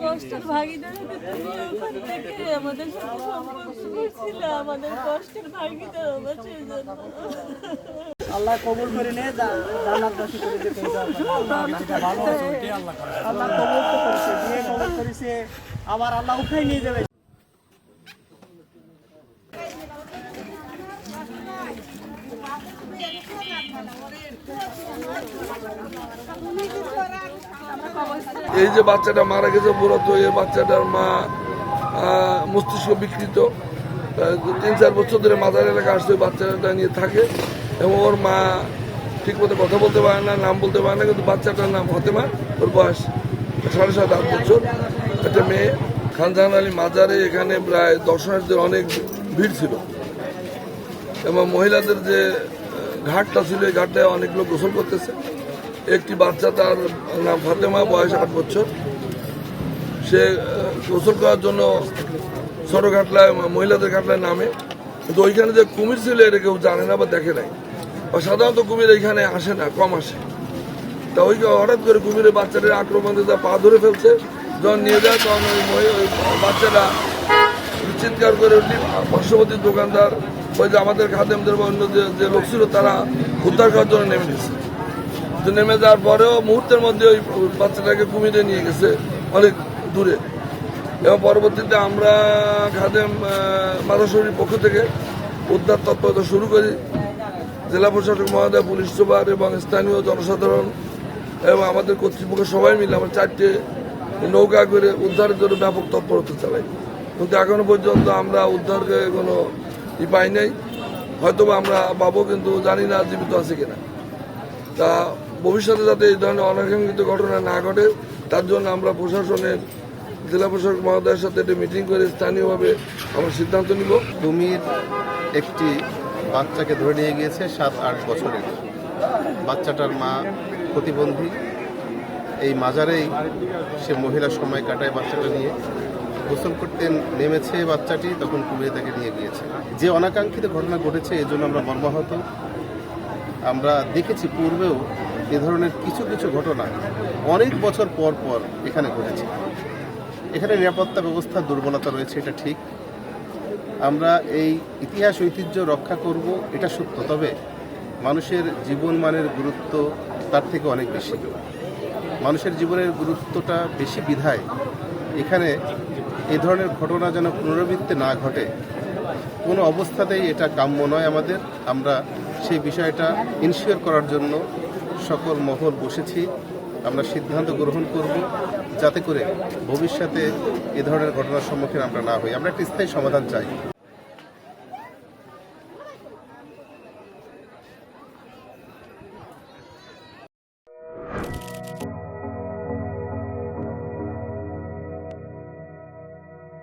কষ্টের ভাগিদার হতে তুমি ওখান থেকে আমাদের সাথে সম্পর্ক ছিল, আমাদের কষ্টের ভাগিদার হবো সেই জন্য। আল্লাহ কবুল করে নে, জান্নাতবাসী করে দিতে আল্লাহ কবুল তো করেছে, বিয়ে কবুল করেছে, আবার আল্লাহ উঠাই নিয়ে যাবে। এই যে বাচ্চাটা মারা গেছে মূলত এই বাচ্চাটার মা মস্তিষ্ক বিকৃত, 3-4 বছর ধরে মাথার এলাকা আসছে বাচ্চাটা নিয়ে থাকে এবং ওর মা ঠিক মতো কথা বলতে পারে না, নাম বলতে পারে না, কিন্তু বাচ্চাটার নাম ফতেমা, ওর বয়স 7.5-8 বছর। একটা মেয়ে। খানজাহান আলী মাজারে এখানে প্রায় দর্শনার্থীদের অনেক ভিড় ছিল এবং মহিলাদের যে ঘাটটা ছিল এই ঘাটটায় অনেক লোক গোসল করতেছে। একটি বাচ্চা, তার নাম ফাতেমা, বয়স 8 বছর, সে গোসল করার জন্য ছোট ঘাটলায় মহিলাদের ঘাটলায় নামে, কিন্তু ওইখানে যে কুমির ছিল এটা কেউ জানে না বা দেখে নাই, বা সাধারণত কুমির এইখানে আসে না, কম আসে। তা ওই হঠাৎ করে কুমিরের বাচ্চাদের আক্রমণ দিয়ে পা ধরে ফেলছে, যখন নিয়ে যায় তখন ওই বাচ্চাটা চিৎকার করে উঠলি। পার্শ্ববর্তী দোকানদার, ওই যে আমাদের খাদেমদের বা অন্য যে লোক ছিল তারা উদ্ধার করার জন্য নেমে গেছে। তো নেমে যাওয়ার পরেও মুহূর্তের মধ্যে ওই বাচ্চাটাকে কুমিরে নিয়ে গেছে অনেক দূরে, এবং পরবর্তীতে আমরা খাদেম মাদাশরীর পক্ষ থেকে উদ্ধার তৎপরতা শুরু করি। জেলা প্রশাসক মহোদয়, পুলিশ সুপার এবং স্থানীয় জনসাধারণ এবং আমাদের কর্তৃপক্ষ সবাই মিলে আমরা 4টে নৌকা করে উদ্ধারের জন্য ব্যাপক তৎপরতা চালাই, কিন্তু এখনো পর্যন্ত আমরা উদ্ধারকে কোনো পাই নাই। হয়তো আমরা পাবো, কিন্তু জানি না জীবিত আছে কিনা। তা ভবিষ্যতে যাতে এই ধরনের অনাকাঙ্ক্ষিত ঘটনা না ঘটে তার জন্য আমরা প্রশাসনের, জেলা প্রশাসক মহোদয়ের সাথে একটা মিটিং করে স্থানীয়ভাবে আমরা সিদ্ধান্ত নিব। কুমির একটি বাচ্চাকে ধরে নিয়ে গিয়েছে 7-8 বছরের। বাচ্চাটার মা প্রতিবন্ধী। এই মাজারেই সে মহিলা সময় কাটায় বাচ্চাটা নিয়ে। গোসল করতে নেমেছে বাচ্চাটি, তখন কুমিরে তাকে নিয়ে গিয়েছে। যে অনাকাঙ্ক্ষিত ঘটনা ঘটেছে এর জন্য আমরা মর্মাহত। আমরা দেখেছি পূর্বেও এ ধরনের কিছু কিছু ঘটনা অনেক বছর পর পর এখানে ঘটেছে। এখানে নিরাপত্তা ব্যবস্থার দুর্বলতা রয়েছে, এটা ঠিক। আমরা এই ইতিহাস ঐতিহ্য রক্ষা করব, এটা সত্য। তবে মানুষের জীবনমানের গুরুত্ব তার থেকে অনেক বেশি। মানুষের জীবনের গুরুত্বটা বেশি বিধায় এখানে এই ধরনের ঘটনা যেন পুনরাবৃত্তি না ঘটে, কোনো অবস্থাতেই এটা কাম্য নয় আমাদের। আমরা সেই বিষয়টা ইনশিওর করার জন্য সকল মহল বসেছি। আমরা সিদ্ধান্ত গ্রহণ করব যাতে করে ভবিষ্যতে এ ধরনের ঘটনার সম্মুখীন আমরা না হই। আমরা একটা স্থায়ী সমাধান চাই।